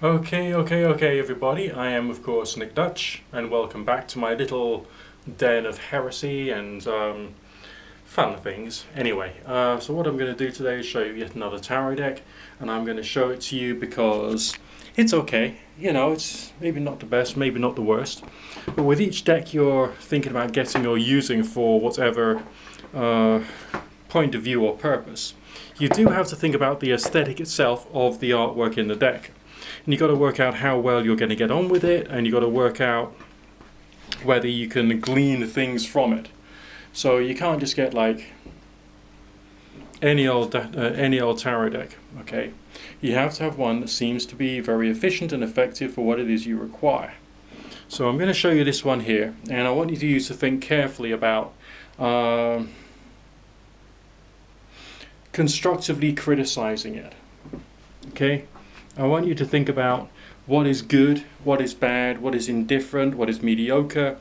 Okay, everybody. I am, of course, Nick Dutch, and welcome back to my little den of heresy and fun things. Anyway, so what I'm going to do today is show you yet another tarot deck, and I'm going to show it to you because it's okay. You know, it's maybe not the best, maybe not the worst, but with each deck you're thinking about getting or using for whatever point of view or purpose, you do have to think about the aesthetic itself of the artwork in the deck. And you've got to work out how well you're going to get on with it, and you've got to work out whether you can glean things from it. So you can't just get like any old tarot deck, okay? You have to have one that seems to be very efficient and effective for what it is you require. So I'm going to show you this one here, and I want you to think carefully about constructively criticizing it, okay? I want you to think about what is good, what is bad, what is indifferent, what is mediocre.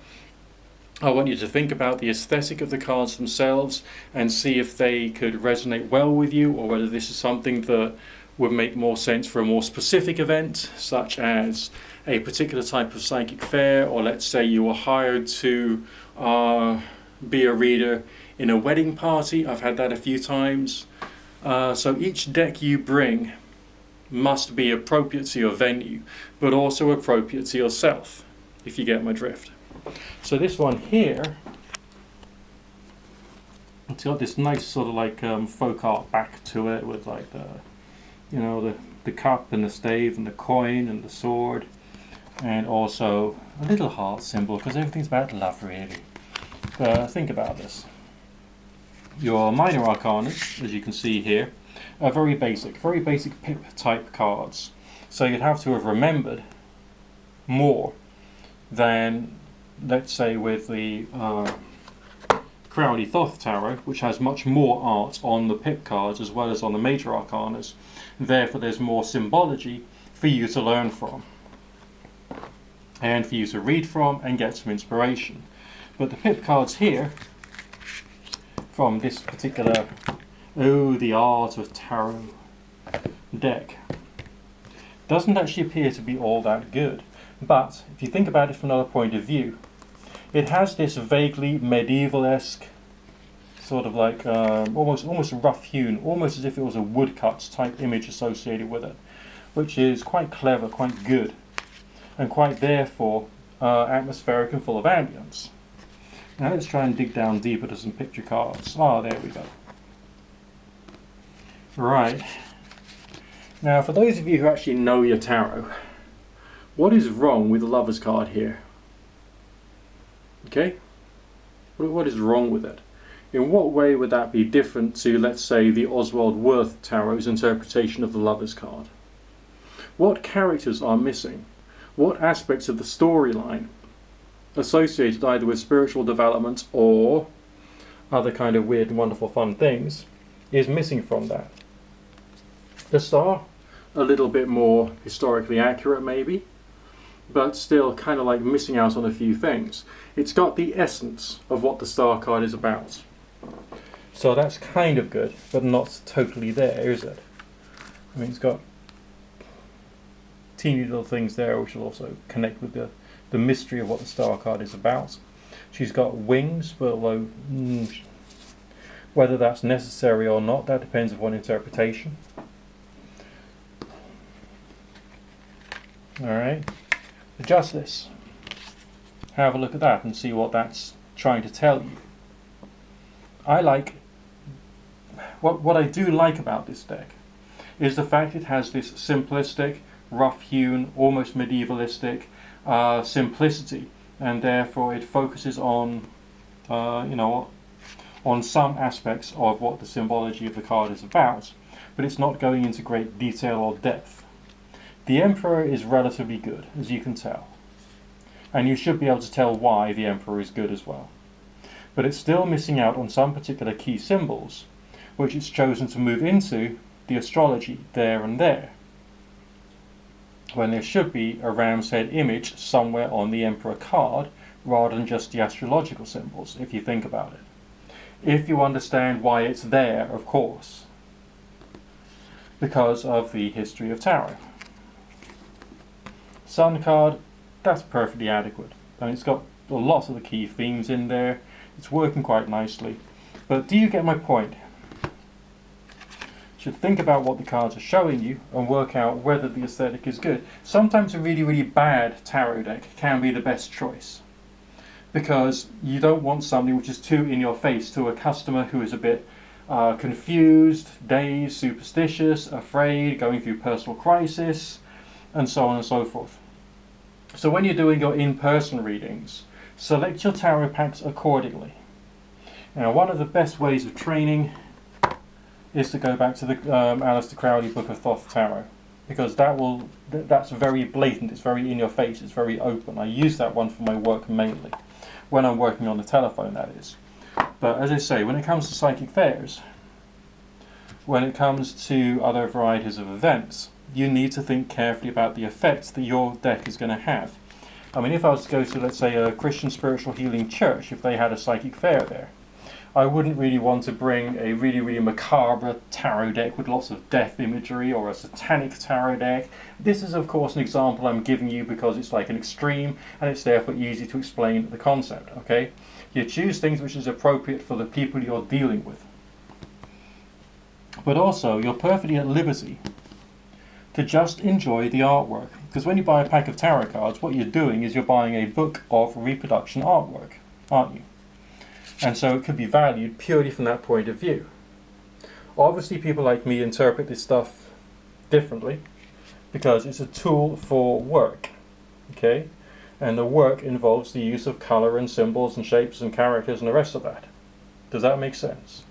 I want you to think about the aesthetic of the cards themselves and see if they could resonate well with you, or whether this is something that would make more sense for a more specific event, such as a particular type of psychic fair, or let's say you were hired to be a reader in a wedding party. I've had that a few times. So each deck you bring must be appropriate to your venue, but also appropriate to yourself, if you get my drift. So this one here, it's got this nice sort of like folk art back to it, with like the cup and the stave and the coin and the sword, and also a little heart symbol, because everything's about love really. Think about this. Your minor arcana, as you can see here, are very basic pip type cards. So you'd have to have remembered more than, let's say, with the Crowley Thoth Tarot, which has much more art on the pip cards as well as on the major arcanas. Therefore there's more symbology for you to learn from and for you to read from and get some inspiration. But the pip cards here from this particular the Art of Tarot deck doesn't actually appear to be all that good. But if you think about it from another point of view, it has this vaguely medieval-esque sort of like almost rough-hewn, almost as if it was a woodcut type image associated with it, which is quite clever, quite good, and quite therefore atmospheric and full of ambience. Now let's try and dig down deeper to some picture cards. There we go. Right. Now, for those of you who actually know your tarot, what is wrong with the Lover's card here? Okay? What is wrong with it? In what way would that be different to, let's say, the Oswald Wirth Tarot's interpretation of the Lover's card? What characters are missing? What aspects of the storyline associated either with spiritual development or other kind of weird and wonderful fun things is missing from that? The star, a little bit more historically accurate maybe, but still kind of like missing out on a few things. It's got the essence of what the star card is about. So that's kind of good, but not totally there, is it? I mean, it's got teeny little things there which will also connect with the mystery of what the star card is about. She's got wings, but although whether that's necessary or not, that depends upon interpretation. Alright, the Justice. Have a look at that and see what that's trying to tell you. What I do like about this deck is the fact it has this simplistic, rough-hewn, almost medievalistic simplicity, and therefore it focuses on on some aspects of what the symbology of the card is about, but it's not going into great detail or depth. The Emperor is relatively good, as you can tell, and you should be able to tell why the Emperor is good as well. But it's still missing out on some particular key symbols, which it's chosen to move into the astrology there and there, when there should be a ram's head image somewhere on the Emperor card, rather than just the astrological symbols, if you think about it. If you understand why it's there, of course, because of the history of tarot. Sun card, that's perfectly adequate. And it's got lots of the key themes in there. It's working quite nicely. But do you get my point? You should think about what the cards are showing you and work out whether the aesthetic is good. Sometimes a really, really bad tarot deck can be the best choice, because you don't want something which is too in your face to a customer who is a bit confused, dazed, superstitious, afraid, going through personal crisis, and so on and so forth. So when you're doing your in-person readings, select your tarot packs accordingly. Now, one of the best ways of training is to go back to the Aleister Crowley Book of Thoth Tarot, because that's very blatant, it's very in your face, it's very open. I use that one for my work mainly, when I'm working on the telephone, that is. But as I say, when it comes to psychic fairs, when it comes to other varieties of events, you need to think carefully about the effects that your deck is going to have. I mean, if I was to go to, let's say, a Christian Spiritual Healing Church, if they had a psychic fair there, I wouldn't really want to bring a really, really macabre tarot deck with lots of death imagery, or a satanic tarot deck. This is, of course, an example I'm giving you because it's like an extreme, and it's therefore easy to explain the concept, okay? You choose things which is appropriate for the people you're dealing with. But also, you're perfectly at liberty to just enjoy the artwork. Because when you buy a pack of tarot cards, what you're doing is you're buying a book of reproduction artwork, aren't you? And so it could be valued purely from that point of view. Obviously, people like me interpret this stuff differently, because it's a tool for work, okay? And the work involves the use of color and symbols and shapes and characters and the rest of that. Does that make sense?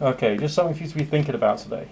Okay, just something for you to be thinking about today.